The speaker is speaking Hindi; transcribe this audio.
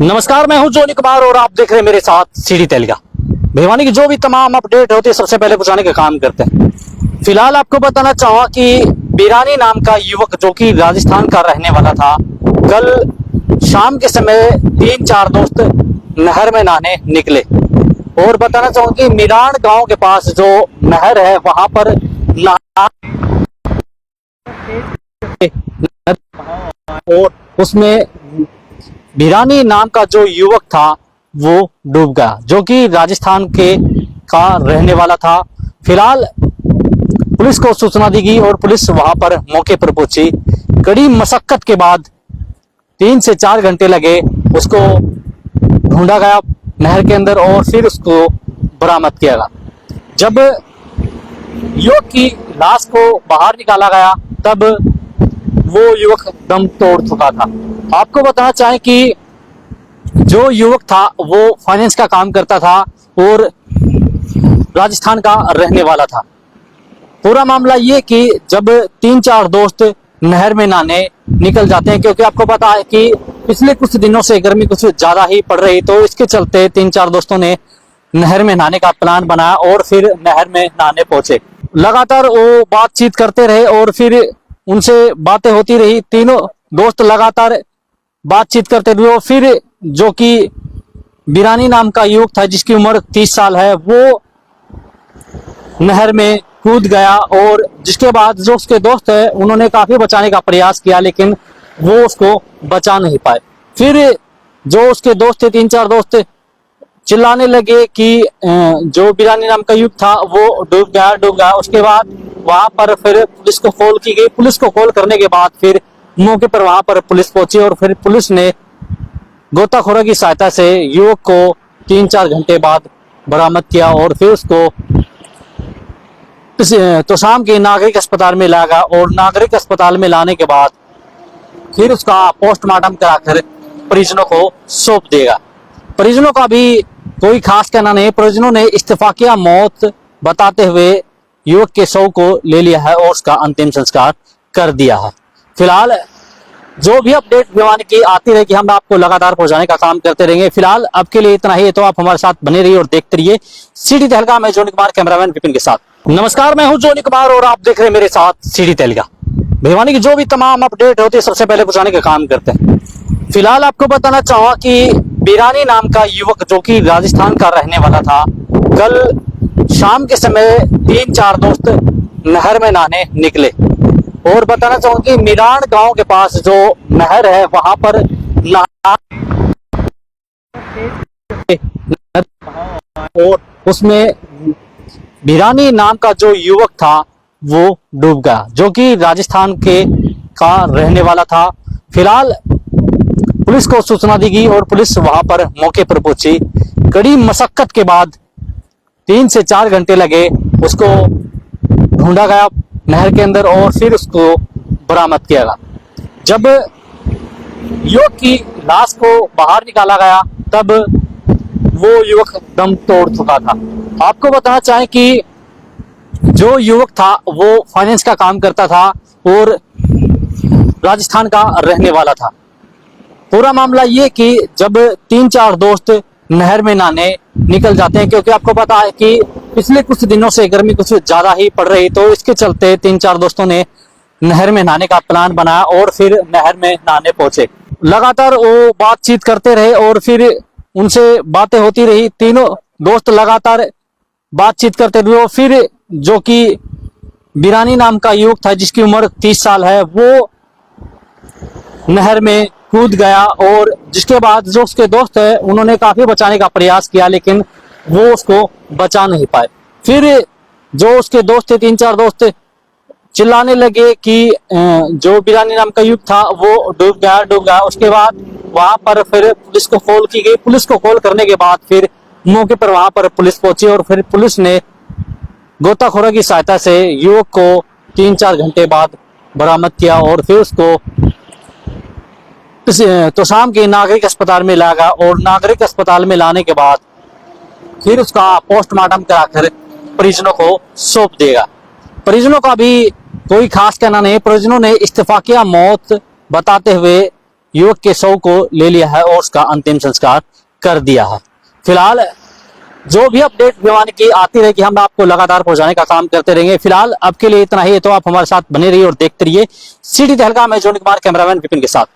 नमस्कार, मैं हूं जोनी कुमार और आप देख रहे हैं मेरे साथ सीडी तेलगा। भिवानी की जो भी तमाम अपडेट होती है सबसे पहले पहुंचाने का काम करते हैं। फिलहाल आपको बताना चाहूंगा कि बिरानी नाम का युवक जो कि राजस्थान का रहने वाला था, कल शाम के समय 3-4 दोस्त नहर में नहाने निकले और बताना चाहूंगा कि मिरान गांव के पास जो नहर है वहां पर और उसमें बिरानी नाम का जो युवक था वो डूब गया, जो कि राजस्थान के का रहने वाला था। फिलहाल पुलिस को सूचना दी गई और पुलिस वहां पर मौके पर पहुंची। कड़ी मशक्कत के बाद 3 से 4 घंटे लगे, उसको ढूंढा गया नहर के अंदर और फिर उसको बरामद किया गया। जब युवक की लाश को बाहर निकाला गया तब वो युवक दम तोड़ चुका था। आपको बताना चाहें कि जो युवक था वो फाइनेंस का काम करता था और राजस्थान का रहने वाला था। पूरा मामला ये कि जब 3-4 दोस्त नहर में नहाने निकल जाते हैं, क्योंकि आपको पता है कि पिछले कुछ दिनों से गर्मी कुछ ज्यादा ही पड़ रही, तो इसके चलते 3-4 दोस्तों ने नहर में नहाने का प्लान बनाया और फिर नहर में नहाने पहुंचे। लगातार वो बातचीत करते रहे और फिर उनसे बातें होती रही। तीनों दोस्त लगातार बातचीत करते रहे। फिर जो कि बिरानी नाम का युवक था जिसकी उम्र 30 साल है, वो नहर में कूद गया और जिसके बाद जो उसके दोस्त है उन्होंने काफी बचाने का प्रयास किया, लेकिन वो उसको बचा नहीं पाए। फिर जो उसके दोस्त थे, 3-4 दोस्त चिल्लाने लगे कि जो बिरानी नाम का युवक था वो डूब गया। उसके बाद वहां पर फिर पुलिस को कॉल की गई। पुलिस को कॉल करने के बाद फिर मौके पर वहां पर पुलिस पहुंची और फिर पुलिस ने गोताखोरों की सहायता से युवक को 3-4 घंटे बाद बरामद किया और फिर उसको तो शाम के नागरिक अस्पताल में लाया गया और नागरिक अस्पताल में लाने के बाद फिर उसका पोस्टमार्टम कराकर परिजनों को सौंप देगा। परिजनों का भी कोई खास कहना नहीं। परिजनों ने इस्तीफाकिया मौत बताते हुए युवक के शव को ले लिया है और उसका अंतिम संस्कार कर दिया है। फिलहाल जो भी अपडेट भिवानी की आती रहेगी हम आपको लगातार पहुंचाने का काम करते रहेंगे। फिलहाल अब के लिए इतना ही, तो आप हमारे साथ बने रहिए और देखते रहिए सीडी तेलगा। मैं जोनी कुमार, कैमरामैन विपिन के साथ। नमस्कार, मैं हूं जोनी कुमार और आप देख रहे हैं मेरे साथ सीडी तेलगा। भिवानी की जो भी तमाम अपडेट होती है सबसे पहले पहुंचाने का काम करते हैं। फिलहाल आपको बताना चाहूंगा कि बिरानी नाम का युवक जो कि राजस्थान का रहने वाला था, कल शाम के समय 3-4 दोस्त नहर में नहाने निकले और बताना चाहूंगा कि मिरान गांव के पास जो नहर है वहां पर और उसमें बिरानी नाम का जो युवक था वो डूब गया, जो कि राजस्थान के का रहने वाला था। फिलहाल पुलिस को सूचना दी गई और पुलिस वहां पर मौके पर पहुंची। कड़ी मशक्कत के बाद 3 से 4 घंटे लगे, उसको ढूंढा गया नहर के अंदर और फिर उसको बरामद किया गया। जब युवक की लाश को बाहर निकाला गया तब वो युवक दम तोड़ चुका था। आपको बताना चाहें कि जो युवक था वो फाइनेंस का काम करता था और राजस्थान का रहने वाला था। पूरा मामला ये कि जब 3-4 दोस्त नहर में नहाने निकल जाते हैं, क्योंकि आपको पता है कि पिछले कुछ दिनों से गर्मी कुछ ज्यादा ही पड़ रही, तो इसके चलते 3-4 दोस्तों ने नहर में नहाने का प्लान बनाया और फिर नहर में नहाने पहुंचे। लगातार वो बातचीत करते रहे और फिर उनसे बातें होती रही। तीनों दोस्त लगातार बातचीत करते रहे। फिर जो कि बिरानी नाम का युवक था जिसकी उम्र 30 साल है, वो नहर में कूद गया और जिसके बाद जो उसके दोस्त है उन्होंने काफी बचाने का प्रयास किया, लेकिन वो उसको बचा नहीं पाए। फिर जो उसके दोस्त थे, 3-4 दोस्त चिल्लाने लगे कि जो बिरानी नाम का युवक था वो डूब गया। उसके बाद वहां पर फिर पुलिस को कॉल की गई। पुलिस को कॉल करने के बाद फिर मौके पर वहां पर पुलिस पहुंची और फिर पुलिस ने गोताखोरों की सहायता से युवक को 3-4 घंटे बाद बरामद किया और फिर उसको तो शाम के नागरिक अस्पताल में लाया गया और नागरिक अस्पताल में लाने के बाद फिर उसका पोस्टमार्टम कराकर परिजनों को सौंप देगा। परिजनों का भी कोई खास कहना नहीं। परिजनों ने इस्तीफाकिया मौत बताते हुए युवक के शव को ले लिया है और उसका अंतिम संस्कार कर दिया है। फिलहाल जो भी अपडेट भिवानी की आती रहेगी हम आपको लगातार पहुंचाने का काम करते रहेंगे। फिलहाल अब के लिए इतना ही, तो आप हमारे साथ बने रहिए और देखते रहिए सिटी तहलका। मैं जोनी कुमार, कैमरामैन विपिन के साथ।